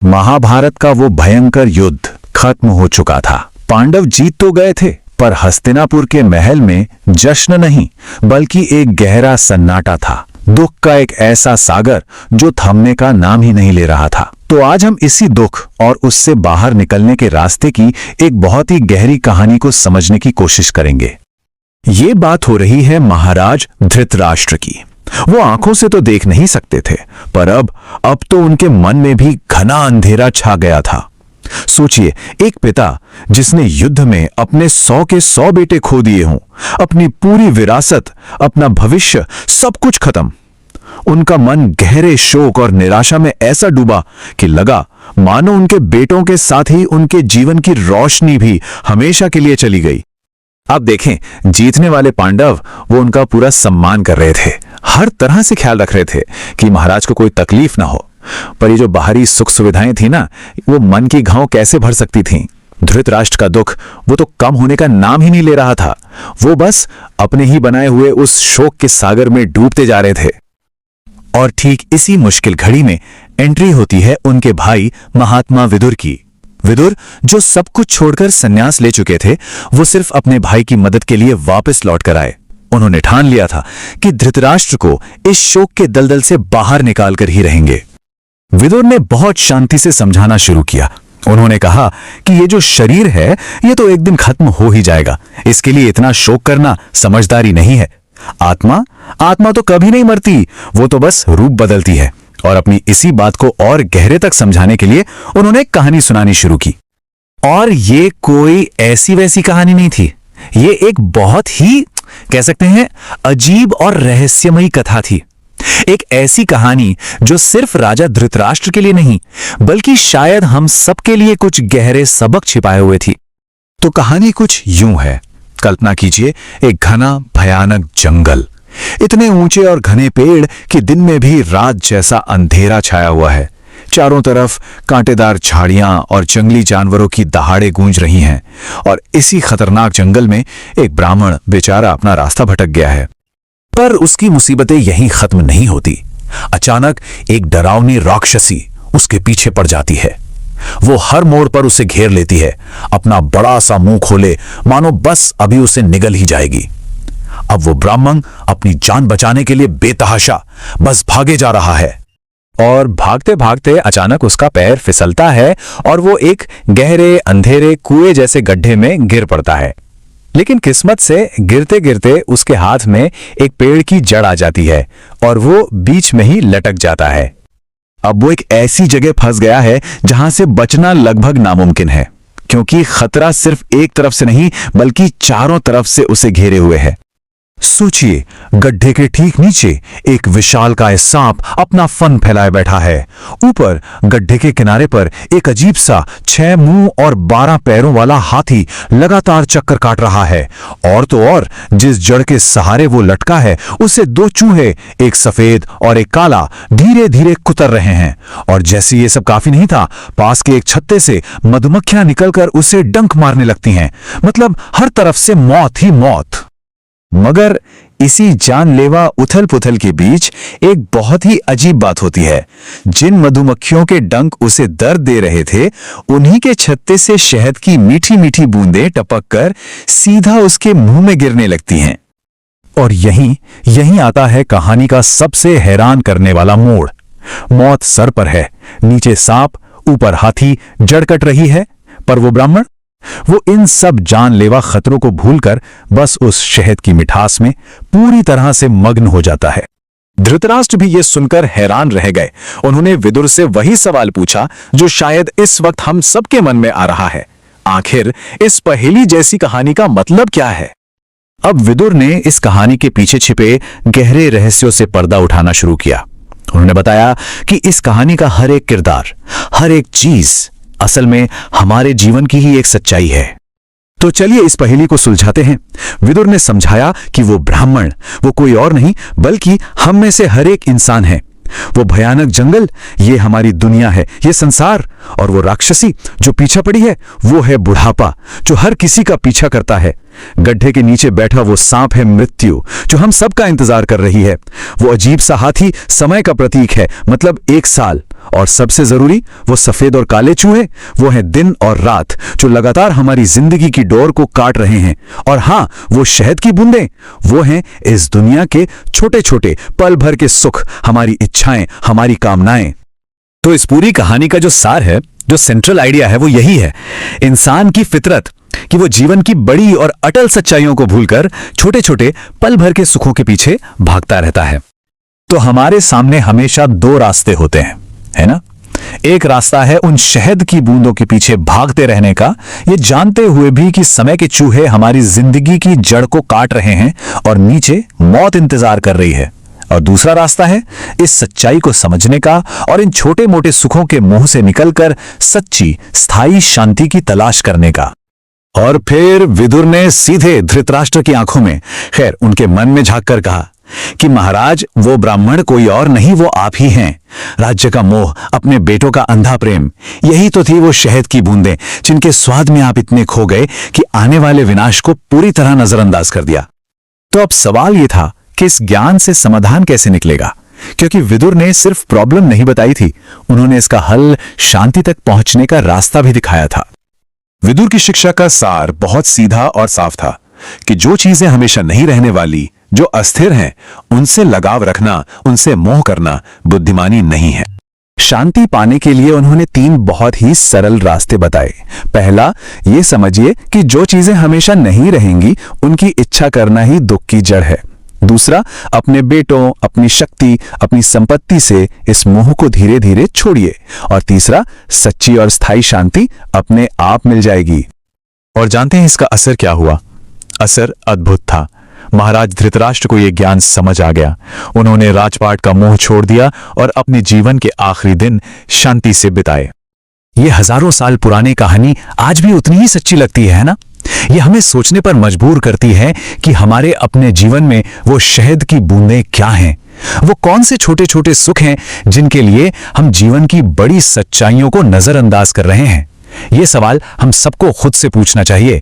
महाभारत का वो भयंकर युद्ध खत्म हो चुका था। पांडव जीत तो गए थे, पर हस्तिनापुर के महल में जश्न नहीं बल्कि एक गहरा सन्नाटा था। दुख का एक ऐसा सागर जो थमने का नाम ही नहीं ले रहा था। तो आज हम इसी दुख और उससे बाहर निकलने के रास्ते की एक बहुत ही गहरी कहानी को समझने की कोशिश करेंगे। ये बात हो रही है महाराज धृतराष्ट्र की। वो आंखों से तो देख नहीं सकते थे, पर अब तो उनके मन में भी घना अंधेरा छा गया था। सोचिए, एक पिता जिसने युद्ध में अपने 100 के 100 बेटे खो दिए हों, अपनी पूरी विरासत, अपना भविष्य, सब कुछ खत्म। उनका मन गहरे शोक और निराशा में ऐसा डूबा कि लगा मानो उनके बेटों के साथ ही उनके जीवन की रोशनी भी हमेशा के लिए चली गई। अब देखें, जीतने वाले पांडव वो उनका पूरा सम्मान कर रहे थे, हर तरह से ख्याल रख रहे थे कि महाराज को कोई तकलीफ ना हो। पर ये जो बाहरी सुख सुविधाएं थी ना, वो मन की घाव कैसे भर सकती थीं? धृतराष्ट्र का दुख वो तो कम होने का नाम ही नहीं ले रहा था। वो बस अपने ही बनाए हुए उस शोक के सागर में डूबते जा रहे थे। और ठीक इसी मुश्किल घड़ी में एंट्री होती है उनके भाई महात्मा विदुर की। विदुर, जो सब कुछ छोड़कर संन्यास ले चुके थे, वो सिर्फ अपने भाई की मदद के लिए वापस लौट कर आए। उन्होंने ठान लिया था कि धृतराष्ट्र को इस शोक के दलदल से बाहर निकालकर ही रहेंगे। विदुर ने बहुत शांति से समझाना शुरू किया। उन्होंने कहा कि ये जो शरीर है, ये तो एक दिन खत्म हो ही जाएगा। इसके लिए इतना शोक करना समझदारी नहीं है। आत्मा तो कभी नहीं मरती, वो तो बस रूप बदलती है। और अपनी इसी बात को और गहरे तक समझाने के लिए उन्होंने एक कहानी सुनानी शुरू की। और ये कोई ऐसी वैसी कहानी नहीं थी, ये एक बहुत ही, कह सकते हैं, अजीब और रहस्यमयी कथा थी। एक ऐसी कहानी जो सिर्फ राजा धृतराष्ट्र के लिए नहीं, बल्कि शायद हम सबके लिए कुछ गहरे सबक छिपाए हुए थी। तो कहानी कुछ यूं है। कल्पना कीजिए, एक घना भयानक जंगल, इतने ऊंचे और घने पेड़ कि दिन में भी रात जैसा अंधेरा छाया हुआ है। चारों तरफ कांटेदार झाड़ियां और जंगली जानवरों की दहाड़े गूंज रही हैं। और इसी खतरनाक जंगल में एक ब्राह्मण बेचारा अपना रास्ता भटक गया है। पर उसकी मुसीबतें यहीं खत्म नहीं होती। अचानक एक डरावनी राक्षसी उसके पीछे पड़ जाती है। वो हर मोड़ पर उसे घेर लेती है, अपना बड़ा सा मुंह खोले मानो बस अभी उसे निगल ही जाएगी। अब वो ब्राह्मण अपनी जान बचाने के लिए बेतहाशा बस भागे जा रहा है। और भागते भागते अचानक उसका पैर फिसलता है और वो एक गहरे अंधेरे कुएं जैसे गड्ढे में गिर पड़ता है। लेकिन किस्मत से गिरते गिरते उसके हाथ में एक पेड़ की जड़ आ जाती है और वो बीच में ही लटक जाता है। अब वो एक ऐसी जगह फंस गया है जहां से बचना लगभग नामुमकिन है, क्योंकि खतरा सिर्फ एक तरफ से नहीं बल्कि चारों तरफ से उसे घेरे हुए है। सोचिए, गड्ढे के ठीक नीचे एक विशालकाय सांप अपना फन फैलाए बैठा है। ऊपर गड्ढे के किनारे पर एक अजीब सा 6 मुंह और 12 पैरों वाला हाथी लगातार चक्कर काट रहा है। और तो और, जिस जड़ के सहारे वो लटका है, उसे 2 चूहे, एक सफेद और एक काला, धीरे धीरे कुतर रहे हैं। और जैसे ये सब काफी नहीं था, पास के एक छत्ते से मधुमक्खियां निकलकर उसे डंक मारने लगती हैं। मतलब हर तरफ से मौत ही मौत। मगर इसी जानलेवा उथल पुथल के बीच एक बहुत ही अजीब बात होती है। जिन मधुमक्खियों के डंक उसे दर्द दे रहे थे, उन्हीं के छत्ते से शहद की मीठी मीठी बूंदें टपककर सीधा उसके मुंह में गिरने लगती हैं। और यहीं आता है कहानी का सबसे हैरान करने वाला मोड़। मौत सर पर है, नीचे सांप, ऊपर हाथी, जड़ कट रही है, पर वो ब्राह्मण, वो इन सब जानलेवा खतरों को भूलकर बस उस शहद की मिठास में पूरी तरह से मग्न हो जाता है। धृतराष्ट्र भी ये सुनकर हैरान रह गए। उन्होंने विदुर से वही सवाल पूछा जो शायद इस वक्त हम सबके मन में आ रहा है। आखिर इस पहेली जैसी कहानी का मतलब क्या है? अब विदुर ने इस कहानी के पीछे छिपे गहरे रहस्यों से पर्दा उठाना शुरू किया। उन्होंने बताया कि इस कहानी का हर एक किरदार, हर एक चीज असल में हमारे जीवन की ही एक सच्चाई है। तो चलिए इस पहेली को सुलझाते हैं। विदुर ने समझाया कि वो ब्राह्मण, वो कोई और नहीं बल्कि हम में से हर एक इंसान है। वो भयानक जंगल, ये हमारी दुनिया है, ये संसार। और वो राक्षसी जो पीछा पड़ी है, वो है बुढ़ापा, जो हर किसी का पीछा करता है। गड्ढे के नीचे बैठा वो सांप है मृत्यु, जो हम सबका इंतजार कर रही है। वो अजीब सा हाथी समय का प्रतीक है, मतलब 1 साल। और सबसे जरूरी, वो सफेद और काले चूहे, वो हैं दिन और रात, जो लगातार हमारी जिंदगी की डोर को काट रहे हैं। और हां, वो शहद की बूंदें, वो हैं इस दुनिया के छोटे छोटे पल भर के सुख, हमारी इच्छाएं, हमारी कामनाएं। तो इस पूरी कहानी का जो सार है, जो सेंट्रल आइडिया है, वो यही है, इंसान की फितरत कि वो जीवन की बड़ी और अटल सच्चाइयों को भूलकर छोटे छोटे पल भर के सुखों के पीछे भागता रहता है। तो हमारे सामने हमेशा 2 रास्ते होते हैं, है ना? एक रास्ता है उन शहद की बूंदों के पीछे भागते रहने का, ये जानते हुए भी कि समय के चूहे हमारी जिंदगी की जड़ को काट रहे हैं और नीचे मौत इंतजार कर रही है। और दूसरा रास्ता है इस सच्चाई को समझने का और इन छोटे मोटे सुखों के मुंह से निकलकर सच्ची स्थायी शांति की तलाश करने का। और फिर विदुर ने सीधे धृतराष्ट्र की आंखों में, खैर उनके मन में झांककर कहा कि महाराज, वो ब्राह्मण कोई और नहीं, वो आप ही हैं। राज्य का मोह, अपने बेटों का अंधा प्रेम, यही तो थी वो शहद की बूंदें जिनके स्वाद में आप इतने खो गए कि आने वाले विनाश को पूरी तरह नजरअंदाज कर दिया। तो अब सवाल ये था कि इस ज्ञान से समाधान कैसे निकलेगा, क्योंकि विदुर ने सिर्फ प्रॉब्लम नहीं बताई थी, उन्होंने इसका हल, शांति तक पहुंचने का रास्ता भी दिखाया था। विदुर की शिक्षा का सार बहुत सीधा और साफ था कि जो चीजें हमेशा नहीं रहने वाली, जो अस्थिर हैं, उनसे लगाव रखना, उनसे मोह करना बुद्धिमानी नहीं है। शांति पाने के लिए उन्होंने 3 बहुत ही सरल रास्ते बताए। पहला, ये समझिए कि जो चीजें हमेशा नहीं रहेंगी, उनकी इच्छा करना ही दुख की जड़ है। दूसरा, अपने बेटों, अपनी शक्ति, अपनी संपत्ति से इस मोह को धीरे धीरे छोड़िए। और तीसरा, सच्ची और स्थायी शांति अपने आप मिल जाएगी। और जानते हैं इसका असर क्या हुआ? असर अद्भुत था। महाराज धृतराष्ट्र को यह ज्ञान समझ आ गया। उन्होंने राजपाट का मोह छोड़ दिया और अपने जीवन के आखिरी दिन शांति से बिताए। ये हजारों साल पुरानी कहानी आज भी उतनी ही सच्ची लगती है ना? ये हमें सोचने पर मजबूर करती है कि हमारे अपने जीवन में वो शहद की बूंदें क्या हैं, वो कौन से छोटे छोटे सुख हैं जिनके लिए हम जीवन की बड़ी सच्चाइयों को नजरअंदाज कर रहे हैं। ये सवाल हम सबको खुद से पूछना चाहिए।